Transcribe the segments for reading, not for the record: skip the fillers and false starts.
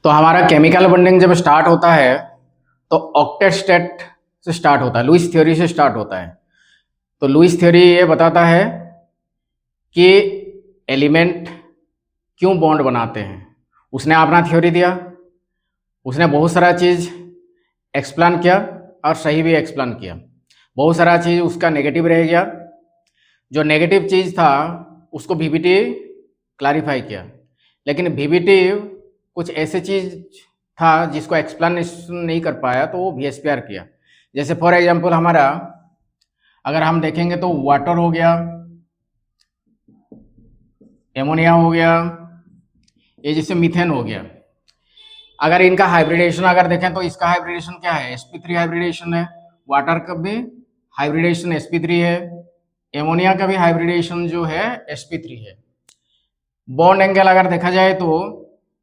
तो हमारा chemical bonding जब स्टार्ट होता है तो ऑक्टेट स्टेट से स्टार्ट होता है, लुईस थ्योरी से स्टार्ट होता है। तो लुईस थ्योरी ये बताता है कि एलिमेंट क्यों बॉन्ड बनाते हैं। उसने अपना थ्योरी दिया, उसने बहुत सारा चीज़ एक्सप्लेन किया और सही भी एक्सप्लेन किया। बहुत सारा चीज़ उसका नेगेटिव रह गया, जो नेगेटिव चीज़ था उसको वीबीटी क्लैरिफाई किया। लेकिन वीबीटी कुछ ऐसे चीज़ था जिसको एक्सप्लेनेशन नहीं कर पाया, तो वो वीएसपीआर किया। जैसे फॉर एग्जांपल हमारा अगर हम देखेंगे तो वाटर हो गया, एमोनिया हो गया, ये जैसे मीथेन हो गया। अगर इनका हाइब्रिडेशन अगर देखें तो इसका हाइब्रिडेशन क्या है, sp3 हाइब्रिडेशन है। वाटर का भी हाइब्रिडेशन sp3 है। एमोनिया का भी हाइब्रिडेशन जो है sp3 है। बॉन्ड एंगल अगर देखा जाए तो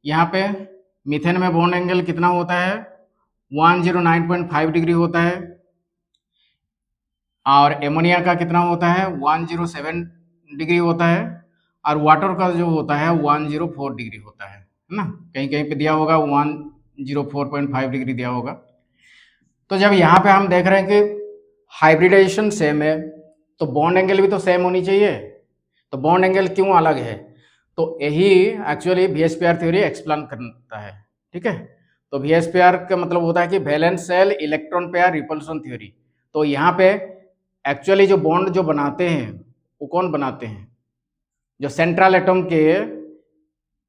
यहाँ पे मीथेन में बॉन्ड एंगल कितना होता है, 109.5 डिग्री होता है। और एमोनिया का कितना होता है, 107 डिग्री होता है। और वाटर का जो होता है 104 डिग्री होता है ना। कहीं कहीं पे दिया होगा 104.5 डिग्री दिया होगा। तो जब यहाँ पे हम देख रहे हैं कि हाइब्रिडेशन सेम है तो बॉन्ड एंगल भी तो सेम होनी चाहिए। तो बॉन्ड एंगल क्यों अलग है, तो यही एक्चुअली वीएसपीआर थ्योरी एक्सप्लेन करता है। ठीक है, तो वीएसपीआर का मतलब होता है कि valence shell electron pair repulsion theory. तो यहाँ पे एक्चुअली जो बॉन्ड जो बनाते हैं वो कौन बनाते हैं, जो सेंट्रल एटम के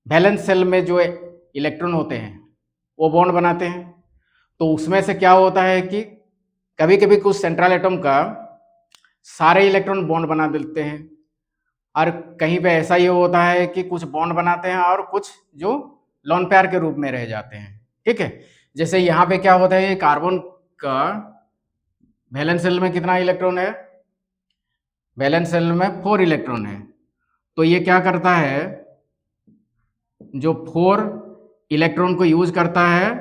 वैलेंस शेल में जो इलेक्ट्रॉन होते हैं वो बॉन्ड बनाते हैं। तो उसमें से क्या होता है कि कभी कभी कुछ सेंट्रल एटम का सारे इलेक्ट्रॉन बॉन्ड बना देते हैं, और कहीं पे ऐसा ही होता है कि कुछ बॉन्ड बनाते हैं और कुछ जो लोन पेयर के रूप में रह जाते हैं। ठीक है, जैसे यहाँ पे क्या होता है, कार्बन का वैलेंस शेल में कितना इलेक्ट्रॉन है, वैलेंस शेल में 4 इलेक्ट्रॉन है। तो ये क्या करता है, जो 4 इलेक्ट्रॉन को यूज करता है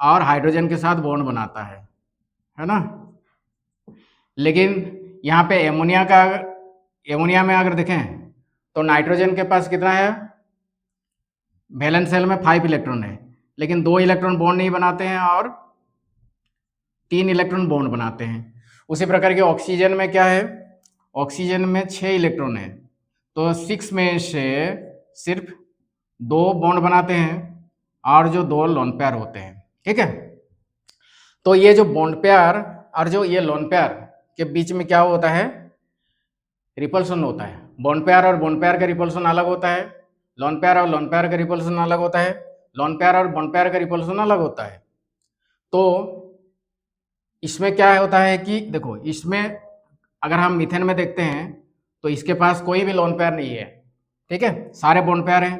और हाइड्रोजन के साथ बॉन्ड बनाता है ना। लेकिन यहाँ पे एमोनिया में अगर देखें तो नाइट्रोजन के पास कितना है, वैलेंस शेल में 5 इलेक्ट्रॉन है, लेकिन 2 इलेक्ट्रॉन बॉन्ड नहीं बनाते हैं और 3 इलेक्ट्रॉन बॉन्ड बनाते हैं। उसी प्रकार के ऑक्सीजन में क्या है, ऑक्सीजन में 6 इलेक्ट्रॉन है, तो 6 में से सिर्फ 2 बॉन्ड बनाते हैं और जो 2 लोन पेयर होते हैं। ठीक है, तो ये जो बॉन्ड पेयर और जो ये लोन पेयर के बीच में क्या होता है, रिपल्सन होता है। बॉन्ड पेयर और बॉन्ड पेयर का रिपल्सन अलग होता है, लोन पेयर और लोन पेयर का रिपल्सन अलग होता है, लोन पेयर और बॉन्ड पेयर का रिपल्सन अलग होता है। तो इसमें क्या होता है कि देखो, इसमें अगर हम मीथेन में देखते हैं तो इसके पास कोई भी लोन पेयर नहीं है। ठीक है, सारे बॉन्ड पेयर हैं।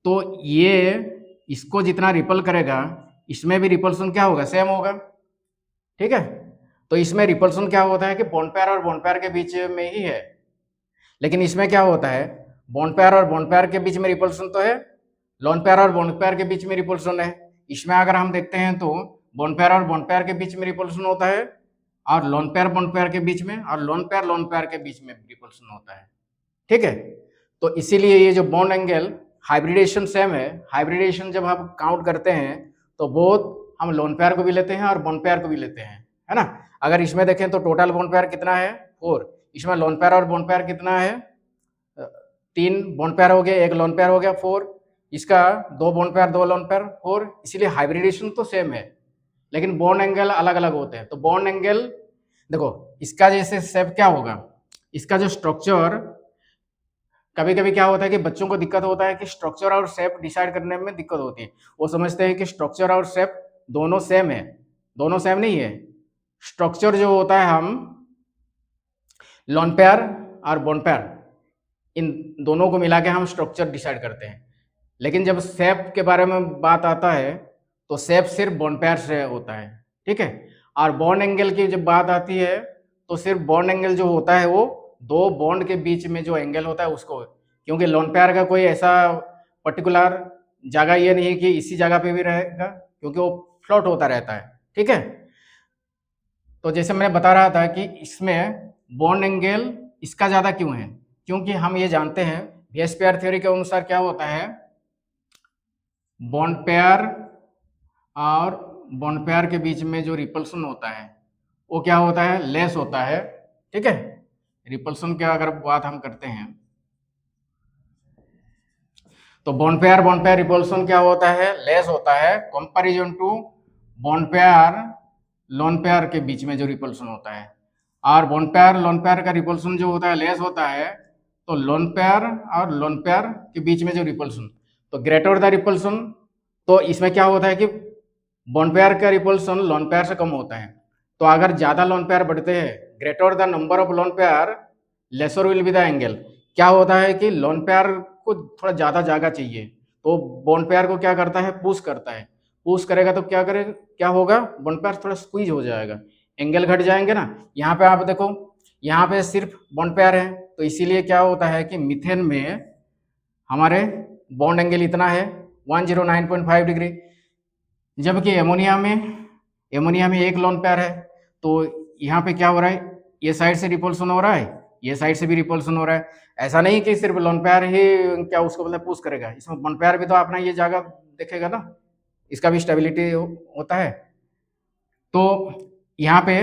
तो ये इसको जितना रिपल करेगा इसमें भी रिपल्सन क्या होगा, सेम होगा। ठीक है, तो इसमें रिपल्सन क्या होता है कि बॉन्ड पेयर और बॉन्ड पेयर के बीच में ही है। लेकिन इसमें क्या होता है, बॉन्ड पेयर और बॉन्ड पेयर के बीच में रिपल्सन तो है, लोन पेयर और बॉन्ड पेयर के बीच में रिपल्सन है। इसमें अगर हम देखते हैं तो बॉन्ड पेयर और बॉन्ड पेयर के बीच में रिपल्सन होता है, और लोन पेयर बॉन्ड पेयर के बीच में, और लोन पेयर के बीच में रिपल्सन होता है। ठीक है, तो इसीलिए ये जो बॉन्ड एंगल हाइब्रिडेशन सेम है। हाइब्रिडेशन जब हम काउंट करते हैं तो बोथ हम लोन पेयर को भी लेते हैं और बॉन्ड पेयर को भी लेते हैं, है ना। अगर इसमें देखें तो टोटल बॉन्ड पेयर कितना है, 4। इसमें लोन पेयर और बॉन्ड पेयर कितना है, 3 बॉन्ड पेयर हो गया, 1 लोन पेयर हो गया, 4। इसका 2 बॉन्ड पेयर 2 लोन पेयर 4। इसीलिए हाइब्रिडेशन तो सेम है लेकिन बॉन्ड एंगल अलग अलग होते हैं। तो बॉन्ड एंगल देखो, इसका जैसे शेप क्या होगा, इसका जो स्ट्रक्चर, कभी कभी क्या होता है कि बच्चों को दिक्कत होता है कि स्ट्रक्चर और शेप डिसाइड करने में दिक्कत होती है। वो समझते हैं कि स्ट्रक्चर और शेप दोनों सेम है, दोनों सेम नहीं है। स्ट्रक्चर जो होता है, हम लोन पेयर और बॉन्ड पेयर इन दोनों को मिला के हम स्ट्रक्चर डिसाइड करते हैं। लेकिन जब शेप के बारे में बात आता है तो शेप सिर्फ बॉन्ड पेयर से होता है। ठीक है, और बॉन्ड एंगल की जब बात आती है तो सिर्फ बॉन्ड एंगल जो होता है वो 2 बॉन्ड के बीच में जो एंगल होता है उसको, क्योंकि लोन पेयर का कोई ऐसा पर्टिकुलर जगह ये नहीं है कि इसी जगह पे भी रहेगा, क्योंकि वो फ्लोट होता रहता है। ठीक है, तो जैसे मैं बता रहा था कि इसमें बॉन्ड एंगल इसका ज़्यादा क्यों है, क्योंकि हम ये जानते हैं वीएसपीआर थ्योरी के अनुसार क्या होता है, बॉन्ड पेयर और बॉन्ड पेयर के बीच में जो रिपल्सन होता है वो क्या होता है, लेस होता है। ठीक है, रिपल्सन की अगर बात हम करते हैं तो बॉन्ड पेयर रिपल्सन क्या होता है, लेस होता है comparison to bond pair lone pair के बीच में जो रिपल्सन होता है। और बॉन्ड पेयर लोन पेयर का रिपल्सन जो होता है लेस होता है, तो लोन पेयर और लोन पेयर के बीच में जो रिपल्सन, तो ग्रेटर द रिपल्सन, तो इसमें क्या होता है कि बॉन्ड पेयर का रिपल्सन लोन पेयर से कम होता है। तो अगर ज्यादा लोन पेयर बढ़ते हैं, greater the number of lone pair laser will be the angle. क्या होता है कि लोन पेयर को थोड़ा ज्यादा जगह चाहिए, तो बॉन्ड पेयर को क्या करता है, पुश करता है। पुश करेगा तो क्या करेगा, क्या होगा, बॉन्ड पेयर थोड़ा स्क्वीज हो जाएगा, एंगल घट जाएंगे ना। यहाँ पे आप देखो, यहाँ पे सिर्फ बॉन्ड पेयर है, तो इसीलिए क्या होता है कि मीथेन में हमारे बॉन्ड एंगल इतना है 109.5 डिग्री, जबकि एमोनिया में एक लोन पेयर है। तो यहाँ पे क्या हो रहा है, ये साइड से रिपल्सन हो रहा है, ये साइड से भी रिपल्सन हो रहा है। ऐसा नहीं कि सिर्फ लोन पेयर ही क्या उसको मतलब पुश करेगा, इसमें बॉन्ड पेयर भी तो अपना ये जगह देखेगा ना, इसका भी स्टेबिलिटी होता है। तो यहाँ पे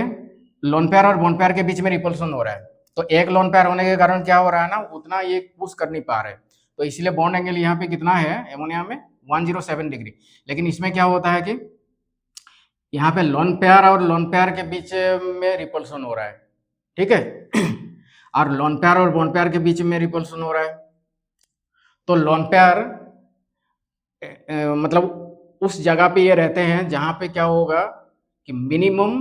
लोन पेयर और बॉन्ड पेयर के बीच में रिपल्सन हो रहा है, तो एक लोन पेयर होने के कारण क्या हो रहा है ना, उतना ये पुश कर नहीं पा रहे, तो इसलिए बॉन्ड एंगल यहाँ पे कितना है एमोनिया में 107 डिग्री। लेकिन इसमें क्या होता है कि यहाँ पे लोन पेयर और लोन पेयर के बीच में रिपल्सन हो रहा है। ठीक है और लोन पेयर और बॉन्ड पेयर के बीच में रिपल्सन हो रहा है, तो लोन पेयर मतलब उस जगह पे ये रहते हैं जहां पे क्या होगा कि मिनिमम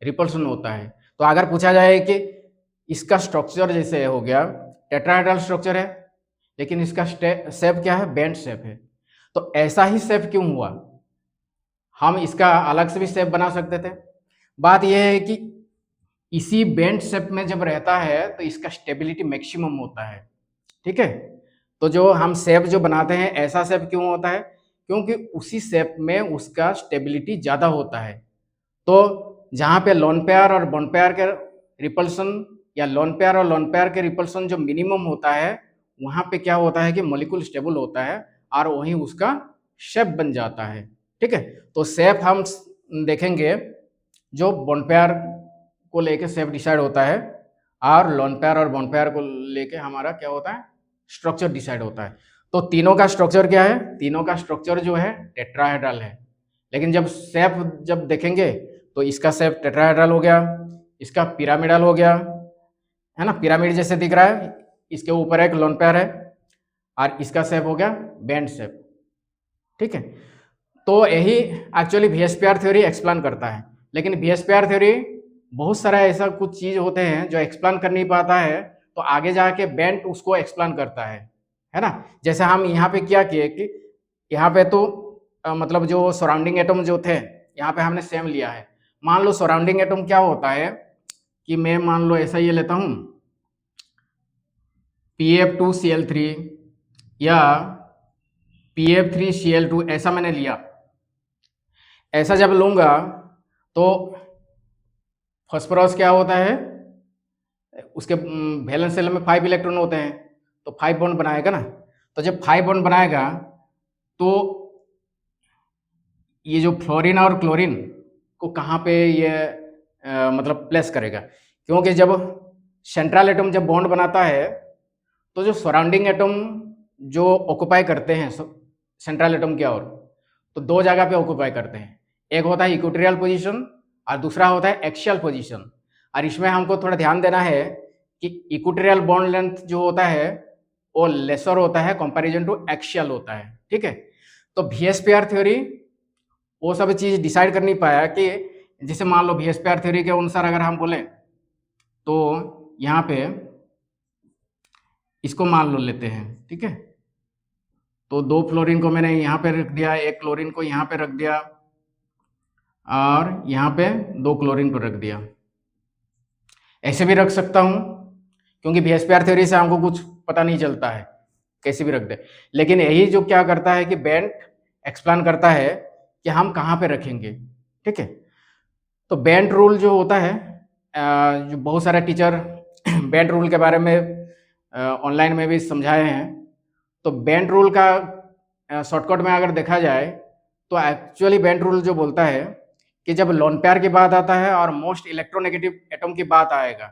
रिपल्सन होता है। तो अगर पूछा जाए कि इसका स्ट्रक्चर जैसे हो गया टेट्राहेड्रल स्ट्रक्चर है, लेकिन इसका शेप क्या है, बेंड शेप है, तो ऐसा ही शेप क्यों हुआ, हम इसका अलग से भी शेप बना सकते थे। बात यह है कि इसी बेंड शेप में जब रहता है तो इसका स्टेबिलिटी मैक्सिमम होता है। ठीक है, तो जो हम शेप जो बनाते हैं ऐसा शेप क्यों होता है, क्योंकि उसी शेप में उसका स्टेबिलिटी ज्यादा होता है। तो जहां पे लोन पेयर और बॉन्ड पेयर के रिपल्सन या लोन पेयर और लोन पेयर के रिपल्सन जो मिनिमम होता है, वहां पे क्या होता है कि मॉलिक्यूल स्टेबल होता है और वहीं उसका शेप बन जाता है। ठीक है, तो शेप हम देखेंगे, जो बॉन्ड पेयर को लेके शेप डिसाइड होता है और लोन पेयर और बॉन्ड पेयर को लेके हमारा क्या होता है, स्ट्रक्चर डिसाइड होता है। तो तीनों का स्ट्रक्चर क्या है, तीनों का स्ट्रक्चर जो है टेट्राहेड्रल है। लेकिन जब शेप जब देखेंगे तो इसका शेप टेट्राहेड्रल हो गया, इसका पिरामिडल हो गया, है ना, पिरामिड जैसे दिख रहा है, इसके ऊपर एक लोन पेयर है और इसका शेप हो गया बेंड शेप। ठीक है, तो यही एक्चुअली VSPR थ्योरी एक्सप्लेन करता है। लेकिन VSPR थ्योरी बहुत सारा ऐसा कुछ चीज होते हैं जो एक्सप्लेन कर नहीं पाता है, तो आगे जाके बेंट उसको एक्सप्लेन करता है ना। जैसे हम यहाँ पे क्या किए कि यहाँ पे तो मतलब जो सराउंडिंग एटम जो थे यहाँ पे हमने सेम लिया है। मान लो सराउंडिंग एटम क्या होता है कि मैं मान लो ऐसा ये लेता हूँ PF2Cl3 या PF3Cl2, ऐसा मैंने लिया। ऐसा जब लूंगा तो फास्फोरस क्या होता है, उसके वैलेंस शेल में 5 इलेक्ट्रॉन होते हैं, तो 5 बॉन्ड बनाएगा ना। तो जब 5 बॉन्ड बनाएगा तो ये जो फ्लोरीन और क्लोरीन को कहाँ पे ये मतलब प्लेस करेगा, क्योंकि जब सेंट्रल एटम जब बॉन्ड बनाता है तो जो सराउंडिंग एटम जो ऑक्युपाई करते हैं सेंट्रल एटम की ओर, तो दो जगह पे ऑक्युपाई करते हैं, एक होता है इक्वेटोरियल पोजीशन और दूसरा होता है एक्सियल पोजीशन। और इसमें हमको थोड़ा ध्यान देना है कि इक्वेटोरियल बॉन्ड लेंथ जो होता है वो लेसर होता है कंपैरिजन टू एक्सियल होता है। ठीक है, तो VSPR थ्योरी वो सब चीज डिसाइड कर नहीं पाया कि जैसे मान लो VSPR थ्योरी के अनुसार अगर हम बोले तो यहाँ पे इसको मान लो लेते हैं। ठीक है, तो 2 फ्लोरीन को मैंने यहाँ पे रख दिया, 1 क्लोरीन को यहाँ पे रख दिया और यहाँ पे 2 क्लोरीन को रख दिया। ऐसे भी रख सकता हूँ क्योंकि VSPR थ्योरी से हमको कुछ पता नहीं चलता है, कैसे भी रख दे। लेकिन यही जो क्या करता है कि बेंट एक्सप्लेन करता है कि हम कहाँ पे रखेंगे। ठीक है, तो बेंट रूल जो होता है, जो बहुत सारे टीचर बेंट रूल के बारे में ऑनलाइन में भी समझाए हैं। तो बेंट रूल का शॉर्टकट में अगर देखा जाए तो एक्चुअली बेंट रूल जो बोलता है कि जब लोन पेयर की बात आता है और मोस्ट इलेक्ट्रोनेगेटिव एटम की बात आएगा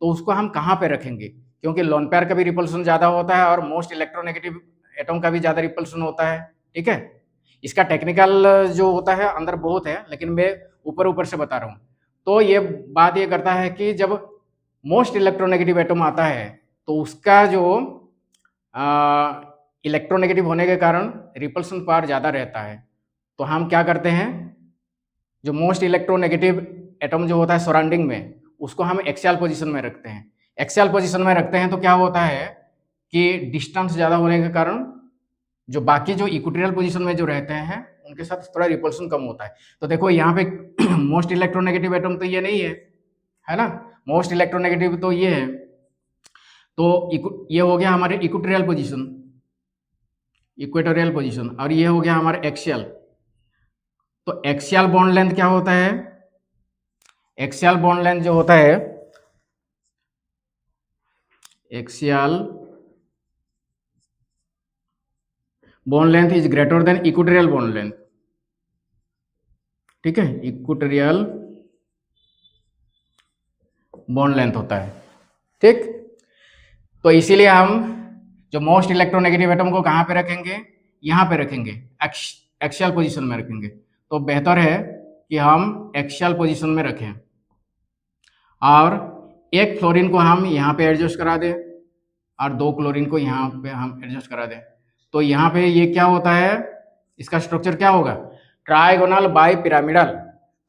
तो उसको हम कहाँ पे रखेंगे, क्योंकि लोन पेयर का भी रिपल्सन ज़्यादा होता है और मोस्ट इलेक्ट्रोनेगेटिव एटम का भी ज़्यादा रिपल्सन होता है। ठीक है, इसका टेक्निकल जो होता है अंदर बहुत है, लेकिन मैं ऊपर ऊपर से बता रहा हूँ। तो ये बात ये करता है कि जब मोस्ट इलेक्ट्रोनेगेटिव एटम आता है तो उसका जो इलेक्ट्रोनेगेटिव होने के कारण रिपल्सन पावर ज़्यादा रहता है। तो हम क्या करते हैं, जो मोस्ट इलेक्ट्रोनेगेटिव एटम जो होता है सराउंडिंग में, उसको हम एक्सियल पोजीशन में रखते हैं। एक्सियल पोजीशन में रखते हैं तो क्या होता है कि डिस्टेंस ज़्यादा होने के कारण जो बाकी जो इक्वेटोरियल पोजीशन में जो रहते हैं उनके साथ थोड़ा रिपल्सन कम होता है। तो देखो यहाँ पे मोस्ट इलेक्ट्रोनेगेटिव एटम तो ये नहीं है ना, मोस्ट इलेक्ट्रोनेगेटिव तो ये है। तो ये हो गया हमारे इक्वेटोरियल पोजीशन, इक्वेटोरियल पोजीशन, और ये हो गया हमारे एक्सियल। तो एक्सियल बॉन्ड लेंथ क्या होता है, एक्सियल बॉन्ड लेंथ जो होता है, axial bond length is greater than equatorial bond length. ठीक है, इक्वेटोरियल बॉन्ड लेंथ होता है। ठीक, तो इसीलिए हम जो मोस्ट इलेक्ट्रोनेगेटिव एटम को कहाँ पे रखेंगे, यहाँ पे रखेंगे, एक्सियल पोजीशन में रखेंगे। तो बेहतर है कि हम एक्सियल पोजीशन में रखें और एक फ्लोरीन को हम यहाँ पे एडजस्ट करा दें और दो क्लोरीन को यहाँ पे हम एडजस्ट करा दें। तो यहाँ पे ये क्या होता है, इसका स्ट्रक्चर क्या होगा, ट्राइगोनल बाई पिरामिडल।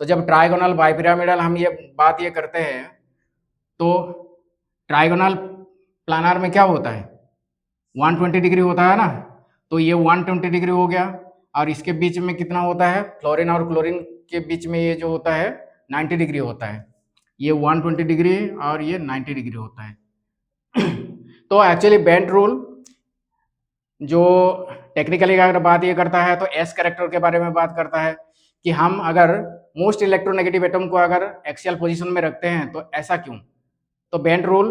तो जब ट्राइगोनल बाई पिरामिडल हम ये बात ये करते हैं तो ट्राइगोनल प्लानर में क्या होता है, 120 डिग्री होता है ना। तो ये 120 डिग्री हो गया और इसके बीच में कितना होता है, फ्लोरीन और क्लोरीन के बीच में ये जो होता है 90 डिग्री होता है। ये 120 डिग्री और ये 90 डिग्री होता है। तो एक्चुअली बेंट रूल जो टेक्निकली अगर बात ये करता है तो एस कैरेक्टर के बारे में बात करता है कि हम अगर मोस्ट इलेक्ट्रोनेगेटिव एटम को अगर एक्सियल पोजीशन में रखते हैं तो ऐसा क्यों। तो बेंट रूल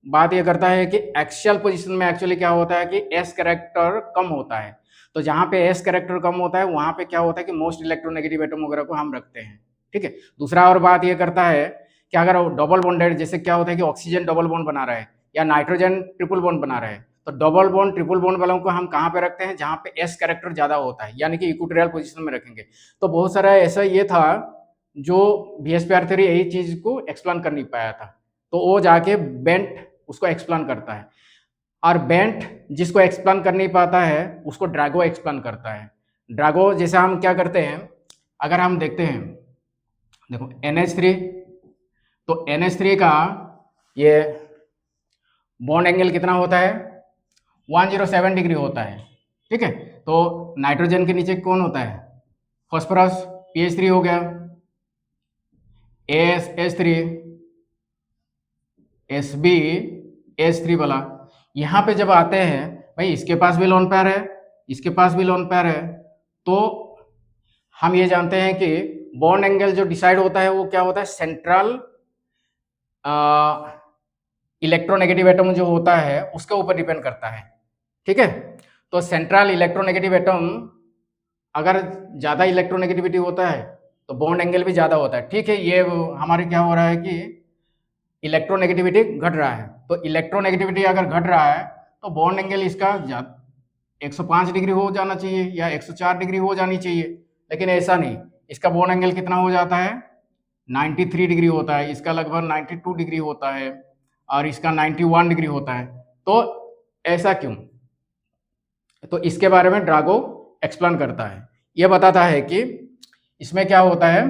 बात ये करता है कि एक्सियल पोजीशन में एक्चुअली क्या होता है कि एस कैरेक्टर कम होता है। तो जहाँ पे एस कैरेक्टर कम होता है वहाँ पे क्या होता है कि मोस्ट इलेक्ट्रोनेगेटिव एटम वगैरह को हम रखते हैं। ठीक है, दूसरा और बात ये करता है कि अगर डबल बॉन्डेड, जैसे क्या होता है कि ऑक्सीजन डबल बॉन्ड बना रहा है या नाइट्रोजन ट्रिपल बॉन्ड बना रहा है, तो डबल बॉन्ड ट्रिपल बॉन्ड वालों को हम कहाँ पे रखते हैं, जहाँ पे एस कैरेक्टर ज़्यादा होता है, यानी कि इक्वेटोरियल पोजीशन में रखेंगे। तो बहुत सारा ऐसा ये था जो VSPR थ्योरी यही चीज़ को एक्सप्लेन कर नहीं पाया था, तो वो जाके बेंट उसको एक्सप्लेन करता है, और बेंट जिसको एक्सप्लेन कर नहीं पाता है उसको ड्रैगो एक्सप्लेन करता है। ड्रैगो जैसे हम क्या करते हैं, अगर हम देखते हैं, देखो NH3, तो NH3 का ये बॉन्ड एंगल कितना होता है, 107 डिग्री होता है। ठीक है, तो नाइट्रोजन के नीचे कौन होता है, फॉस्फोरस, PH3 हो गया, ASH3, SbH3 वाला। यहाँ पे जब आते हैं भाई, इसके पास भी लोन पेयर है, इसके पास भी लोन पेयर है, तो हम ये जानते हैं कि बॉन्ड एंगल जो डिसाइड होता है वो क्या होता है, सेंट्रल इलेक्ट्रोनेगेटिव एटम जो होता है उसके ऊपर डिपेंड करता है। ठीक है, तो सेंट्रल इलेक्ट्रोनेगेटिव एटम अगर ज़्यादा इलेक्ट्रोनेगेटिविटी होता है तो बॉन्ड एंगल भी ज़्यादा होता है। ठीक है, ये हमारे क्या हो रहा है कि इलेक्ट्रोनेगेटिविटी घट रहा है, तो इलेक्ट्रोनेगेटिविटी अगर घट रहा है तो बॉन्ड एंगल इसका 105 डिग्री हो जाना चाहिए या 104 डिग्री हो जानी चाहिए, लेकिन ऐसा नहीं, इसका बॉन्ड एंगल कितना हो जाता है, 93 डिग्री होता है, इसका लगभग 92 डिग्री होता है और इसका 91 डिग्री होता है। तो ऐसा क्यों, तो इसके बारे में ड्रैगो एक्सप्लेन करता है। ये बताता है कि इसमें क्या होता है,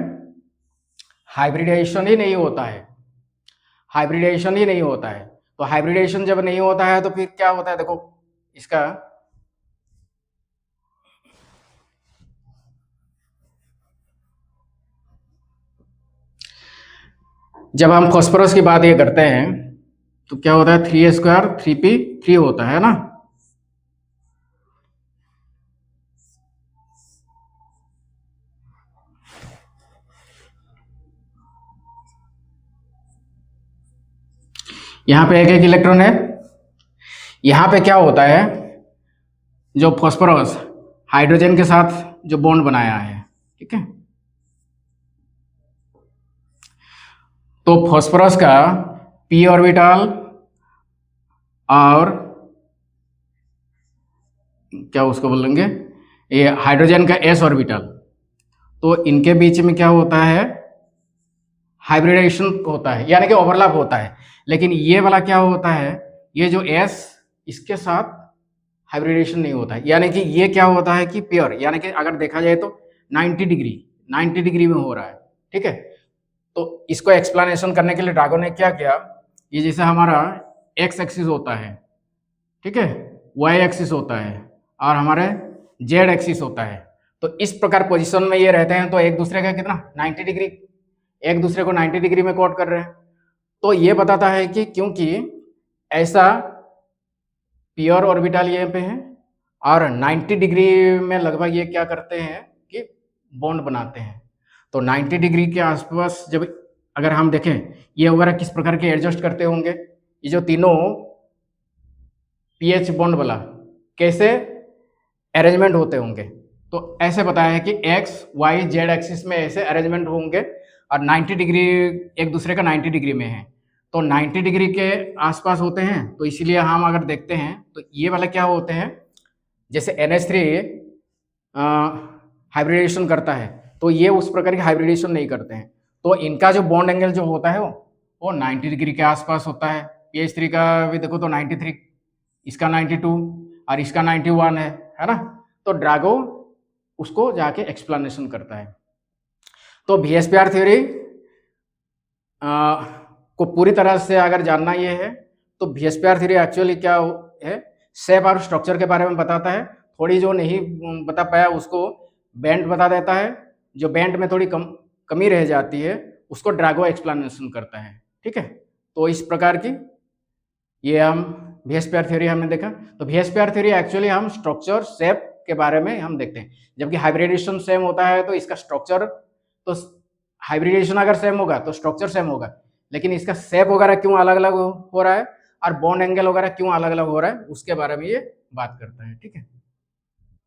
हाइब्रिडेशन ही नहीं होता है, हाइब्रिडेशन ही नहीं होता है। तो हाइब्रिडेशन जब नहीं होता है तो फिर क्या होता है, देखो इसका जब हम फॉस्फोरस की बात ये करते हैं तो क्या होता है, 3a² 3p3 होता है ना। यहाँ पे एक इलेक्ट्रॉन है, यहाँ पे क्या होता है, जो फॉस्फोरस हाइड्रोजन के साथ जो बॉन्ड बनाया है, ठीक है। तो फॉस्फोरस का p ऑर्बिटल और क्या उसको बोलेंगे, ये हाइड्रोजन का s ऑर्बिटल, तो इनके बीच में क्या होता है, हाइब्रिडेशन होता है, यानी कि ओवरलैप होता है। लेकिन ये वाला क्या होता है, ये जो s इसके साथ हाइब्रिडेशन नहीं होता है, यानी कि ये क्या होता है कि प्योर, यानी कि अगर देखा जाए तो 90 डिग्री में हो रहा है, ठीक है। तो इसको एक्सप्लेनेशन करने के लिए ड्रागो ने क्या किया, ये जैसे हमारा x एक्सिस होता है, ठीक है, y एक्सिस होता है और हमारे z एक्सिस होता है। तो इस प्रकार पोजीशन में ये रहते हैं, तो एक दूसरे का कितना 90 डिग्री, एक दूसरे को 90 डिग्री में कोट कर रहे हैं। तो ये बताता है कि क्योंकि ऐसा प्योर ऑर्बिटल ये पे है और 90 डिग्री में लगभग ये क्या करते हैं कि बॉन्ड बनाते हैं। तो 90 डिग्री के आसपास जब अगर हम देखें ये वगैरह किस प्रकार के एडजस्ट करते होंगे, ये जो तीनों पीएच बॉन्ड वाला कैसे अरेंजमेंट होते होंगे। तो ऐसे बताया है कि एक्स वाई जेड एक्सिस में ऐसे अरेंजमेंट होंगे और 90 डिग्री एक दूसरे का 90 डिग्री में है, तो 90 डिग्री के आसपास होते हैं। तो इसीलिए हम अगर देखते हैं तो ये वाला क्या होते हैं, जैसे NH3 हाइब्रिडेशन करता है, तो ये उस प्रकार की हाइब्रिडेशन नहीं करते हैं। तो इनका जो बॉन्ड एंगल जो होता है वो 90 डिग्री के आसपास होता है। PH3 का भी देखो तो 93, इसका 92 और इसका 91 है ना। तो ड्रागो उसको जाके एक्सप्लेनेशन करता है। तो VSPR थ्योरी को पूरी तरह से अगर जानना ये है तो VSPR थ्योरी एक्चुअली क्या है, शेप और स्ट्रक्चर के बारे में बताता है। थोड़ी जो नहीं बता पाया उसको बैंड बता देता है, जो बैंड में थोड़ी कमी रह जाती है उसको ड्रागो एक्सप्लेनेशन करता है, ठीक है। तो इस प्रकार की ये हम VSPR थ्योरी हमने देखा। तो VSPR थ्योरी एक्चुअली हम स्ट्रक्चर शेप के बारे में हम देखते हैं, जबकि हाइब्रिडेशन सेम होता है तो इसका स्ट्रक्चर, तो हाइब्रिडेशन अगर सेम होगा तो स्ट्रक्चर सेम होगा, लेकिन इसका शेप वगैरह क्यों अलग अलग हो रहा है और बॉन्ड एंगल वगैरह क्यों अलग अलग हो रहा है उसके बारे में ये बात करता है, ठीक है।